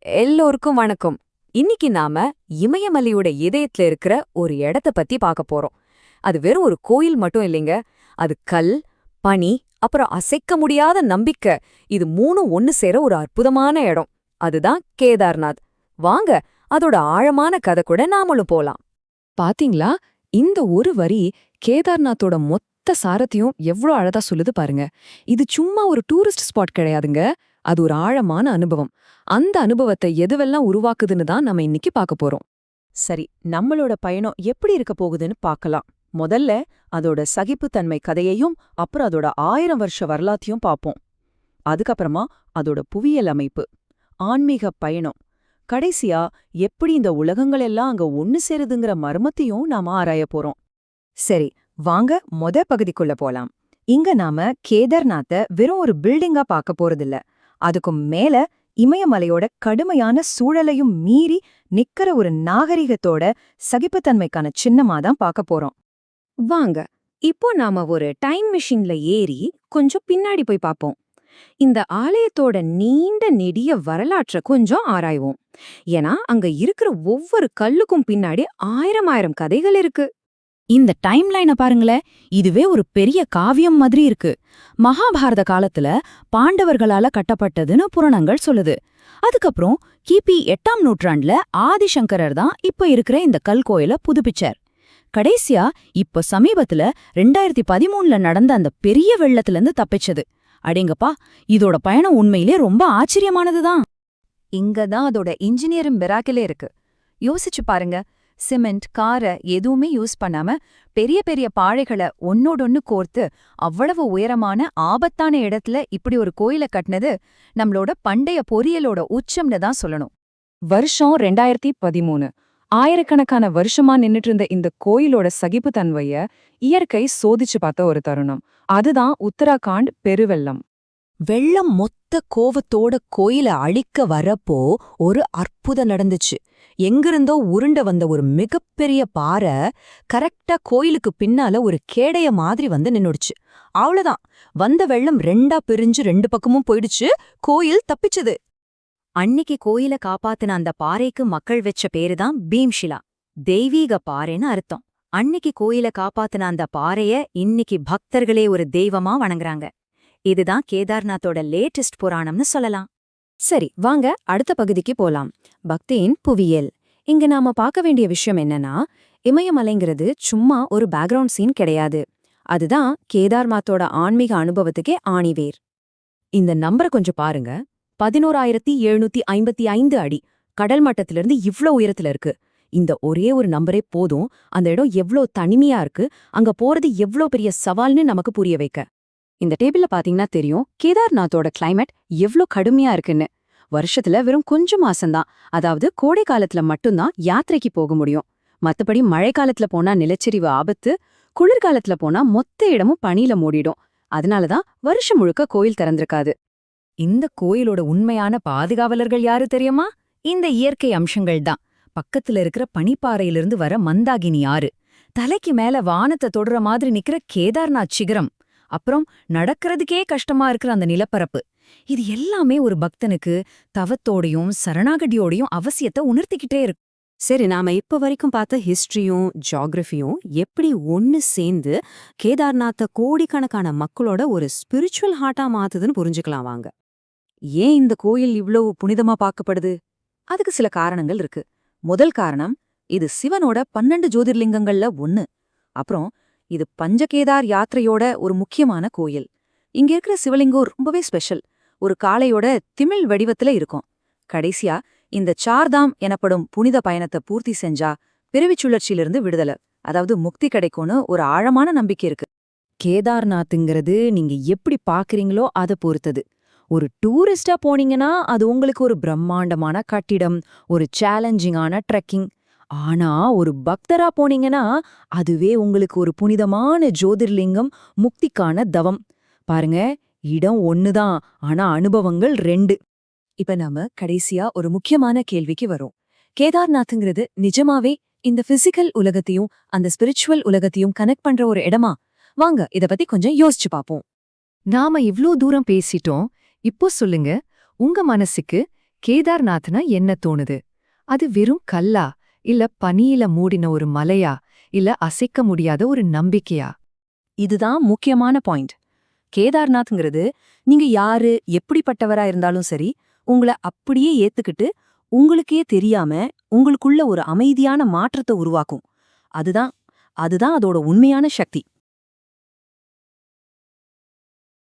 எல்லோருக்கும் வணக்கம். இன்னைக்கு நாம இமயமலையோட இதயத்துல இருக்கிற ஒரு இடத்த பத்தி பார்க்க போறோம். அது வெறும் ஒரு கோயில் மட்டும் இல்லைங்க. அது கல், பனி, அப்புறம் அசைக்க முடியாத நம்பிக்கை, இது மூணும் ஒன்னு சேர ஒரு அற்புதமான இடம். அதுதான் கேதார்நாத். வாங்க, அதோட ஆழமான கதை கூட நாமளும் போலாம். பாத்தீங்களா, இந்த ஒரு வரி கேதார்நாத்தோட மொத்த சாரத்தையும் எவ்ளோ அழகா சொல்லுது பாருங்க. இது சும்மா ஒரு டூரிஸ்ட் ஸ்பாட் கிடையாதுங்க. அது ஒரு ஆழமான அனுபவம். அந்த அனுபவத்தை எதுவெல்லாம் உருவாக்குதுன்னு தான் நம்ம இன்னைக்கு பார்க்க போறோம். சரி, நம்மளோட பயணம் எப்படி இருக்க போகுதுன்னு பார்க்கலாம். முதல்ல அதோட சகிப்புத்தன்மை கதையையும் அப்புறம் அதோட 1000 வருஷ வரலாற்றையும் பார்ப்போம். அதுக்கப்புறமா அதோட புவியியல் அமைப்பு, ஆன்மீக பயணம், கடைசியா எப்படி இந்த உலகங்களெல்லாம் அங்க ஒன்னு சேருதுங்கிற மர்மத்தையும் நாம ஆராய போறோம். சரி, வாங்க பகுதிக்குள்ள போலாம். இங்க நாம கேதார்நாத்தை வெறும் ஒரு பில்டிங்கா பார்க்க போறதில்ல. அதுக்கும் மேல இமயமலையோட கடுமையான சூழலையும் மீறி நிக்கிற ஒரு நாகரிகத்தோட சகிப்புத்தன்மைக்கான சின்னமா தான் பார்க்க போறோம். வாங்க, இப்போ நாம ஒரு டைம் மிஷின்ல ஏறி கொஞ்சம் பின்னாடி போய் பார்ப்போம். இந்த ஆலயத்தோட நீண்ட நெடிய வரலாற்றை கொஞ்சம் ஆராய்வோம். ஏன்னா அங்க இருக்கிற ஒவ்வொரு கல்லுக்கும் பின்னாடி ஆயிரம் கதைகள் இருக்கு. இந்த டைம் லைனை பாருங்களேன், இதுவே ஒரு பெரிய காவியம் மாதிரி இருக்கு. மகாபாரத காலத்துல பாண்டவர்களால கட்டப்பட்டதுன்னு புராணங்கள் சொல்லுது. அதுக்கப்புறம் கிபி 8ஆம் நூற்றாண்டுல ஆதிசங்கரர் தான் இப்ப இருக்கிற இந்த கல் கோயில புதுப்பிச்சார். கடைசியா இப்ப சமீபத்துல 2013ல நடந்த அந்த பெரிய வெள்ளத்துல இருந்து தப்பிச்சது. அடேங்கப்பா, இதோட பயணம் உண்மையிலே ரொம்ப ஆச்சரியமானதுதான். இங்கதான் அதோட இன்ஜினியரிங் மிராக்கிலே இருக்கு. யோசிச்சு பாருங்க, சிமெண்ட், காரை எதுவுமே யூஸ் பண்ணாம பெரிய பெரிய பாழைகளை ஒன்னோடொன்னு கோர்த்து அவ்வளவு உயரமான ஆபத்தான இடத்துல இப்படி ஒரு கோயிலை கட்டினது நம்மளோட பண்டைய பொறியியலோட உச்சம்னு தான் சொல்லணும். வருஷம் 2013. ஆயிரக்கணக்கான வருஷமா நின்னுட்டு இருந்த இந்த கோயிலோட சகிப்புத்தன்மைய இயற்கை சோதிச்சு பார்த்த ஒரு தருணம். அதுதான் உத்தராகண்ட் பெருவெள்ளம். வெள்ளம் மொத்த கோவத்தோட கோயில அழிக்க வரப்போ ஒரு அற்புதம் நடந்துச்சு. எங்கிருந்தோ உருண்ட வந்த ஒரு மிகப்பெரிய பாறை கரெக்டா கோயிலுக்கு பின்னால ஒரு கேடைய மாதிரி வந்து நின்னுடுச்சு. அவ்வளவுதான், வந்த வெள்ளம் 2ஆ பிரிஞ்சு 2 பக்கமும் போயிடுச்சு. கோயில் தப்பிச்சது. அன்னிக்கு கோயில காப்பாத்தின அந்த பாறைக்கு மக்கள் வச்ச பேருதான் பீம்ஷிலா, தெய்வீக பாறைன்னு அர்த்தம். அன்னிக்கு கோயில காப்பாத்தின அந்த பாறைய இன்னைக்கு பக்தர்களே ஒரு தெய்வமா வணங்குறாங்க. இதுதான் கேதார்நாத்தோட லேட்டஸ்ட் புராணம்னு சொல்லலாம். சரி, வாங்க அடுத்த பகுதிக்கு போலாம். பக்தியின் புவியியல். இங்க நாம பார்க்க வேண்டிய விஷயம் என்னன்னா, இமயமலைங்கிறது சும்மா ஒரு பேக்ரவுண்ட் சீன் கிடையாது. அதுதான் கேதார்நாத்தோட ஆன்மீக அனுபவத்துக்கே ஆணிவேர். இந்த நம்பரை கொஞ்சம் பாருங்க. 11,755 அடி கடல் மட்டத்திலிருந்து இவ்ளோ உயரத்துல இருக்கு. இந்த ஒரே ஒரு நம்பரே போதும் அந்த இடம் எவ்ளோ தனிமையா இருக்கு, அங்க போறது எவ்ளோ பெரிய சவால்னு நமக்கு புரிய வைக்க. இந்த டேபிள்ல பாத்தீங்கன்னா தெரியும் கேதார்நாத்தோட கிளைமேட் எவ்ளோ கடுமையா இருக்குன்னு. வருஷத்துல வெறும் கொஞ்சம் மாசம்தான், அதாவது கோடை காலத்துல மட்டும்தான் யாத்திரைக்கு போக முடியும். மத்தபடி மழை காலத்துல போனா நிலச்சரிவு ஆபத்து, குளிர்காலத்துல போனா மொத்த இடமும் பனியில மூடிடும். அதனாலதான் வருஷம் முழுக்க கோயில் திறந்திருக்காது. இந்த கோயிலோட உண்மையான பாதுகாவலர்கள் யாரு தெரியுமா? இந்த இயற்கை அம்சங்கள் தான். பக்கத்துல இருக்கிற பனிப்பாறையிலிருந்து வர மந்தாகினி ஆறு, தலைக்கு மேல வானத்தை தொடுற மாதிரி நிக்கிற கேதார்நாத் சிகரம், அப்புறம் நடக்கிறதுக்கே கஷ்டமா இருக்கிற அந்த நிலப்பரப்பு. இது எல்லாமே ஒரு பக்தனுக்கு தவத்தோடையும் சரணாகதியோடையும் அவசியத்தை உணர்த்திக்கிட்டே இருக்கு. சரி, நாம இப்ப வரைக்கும் பார்த்த ஹிஸ்டரியும் ஜியாகிரபியும் எப்படி ஒன்னு சேர்ந்து கேதார்நாத்த கோடிக்கணக்கான மக்களோட ஒரு ஸ்பிரிச்சுவல் ஹார்ட்டா மாத்துதுன்னு புரிஞ்சுக்கலாம் வாங்க. ஏன் இந்த கோயில் இவ்வளவு புனிதமா பார்க்கப்படுது? அதுக்கு சில காரணங்கள் இருக்கு. முதல் காரணம், இது சிவனோட 12 ஜோதிர்லிங்கங்கள்ல ஒன்னு. அப்புறம் இது பஞ்சகேதார் யாத்திரையோட ஒரு முக்கியமான கோயில். இங்க இருக்கிற சிவலிங்கம் ரொம்பவே ஸ்பெஷல். ஒரு காளையோட திமிழ் வடிவத்துல இருக்கும். கடைசியா இந்த சார்தாம் எனப்படும் புனித பயணத்தை பூர்த்தி செஞ்சா பிறவிச் சுழற்சியிலிருந்து விடுதலை, அதாவது முக்தி கிடைக்கும்னு ஒரு ஆழமான நம்பிக்கை இருக்கு. கேதார்நாத்ங்கிறது நீங்க எப்படி பாக்குறீங்களோ அதை பொறுத்தது. ஒரு டூரிஸ்டா போனீங்கன்னா அது உங்களுக்கு ஒரு பிரம்மாண்டமான கட்டிடம், ஒரு சேலஞ்சிங்கான ட்ரெக்கிங். ஆனா ஒரு பக்தரா போனீங்கன்னா அதுவே உங்களுக்கு ஒரு புனிதமான ஜோதிர்லிங்கம், முக்திக்கான தவம். பாருங்க, இடம் ஒண்ணுதான், ஆனா அனுபவங்கள் 2. இப்ப நாம கடைசியா ஒரு முக்கியமான கேள்விக்கு வரோம். கேதார்நாத்ங்கிறது நிஜமாவே இந்த பிசிக்கல் உலகத்தையும் அந்த ஸ்பிரிச்சுவல் உலகத்தையும் கனெக்ட் பண்ற ஒரு இடமா? வாங்க இத பத்தி கொஞ்சம் யோசிச்சு பாப்போம். நாம இவ்ளோ தூரம் பேசிட்டோம். இப்போ சொல்லுங்க, உங்க மனசுக்கு கேதார்நாத்னா என்ன தோணுது? அது வெறும் கல்லா, இல்ல பனியில மூடின ஒரு மலையா, இல்ல அசைக்க முடியாத ஒரு நம்பிக்கையா? இதுதான் முக்கியமான பாயிண்ட். கேதார்நாத்ங்கிறது நீங்க யாரு எப்படிப்பட்டவரா இருந்தாலும் சரி உங்கள அப்படியே ஏத்துக்கிட்டு உங்களுக்கே தெரியாம உங்களுக்குள்ள ஒரு அமைதியான மாற்றத்தை உருவாக்கும். அதுதான் அதுதான் அதோட உண்மையான சக்தி.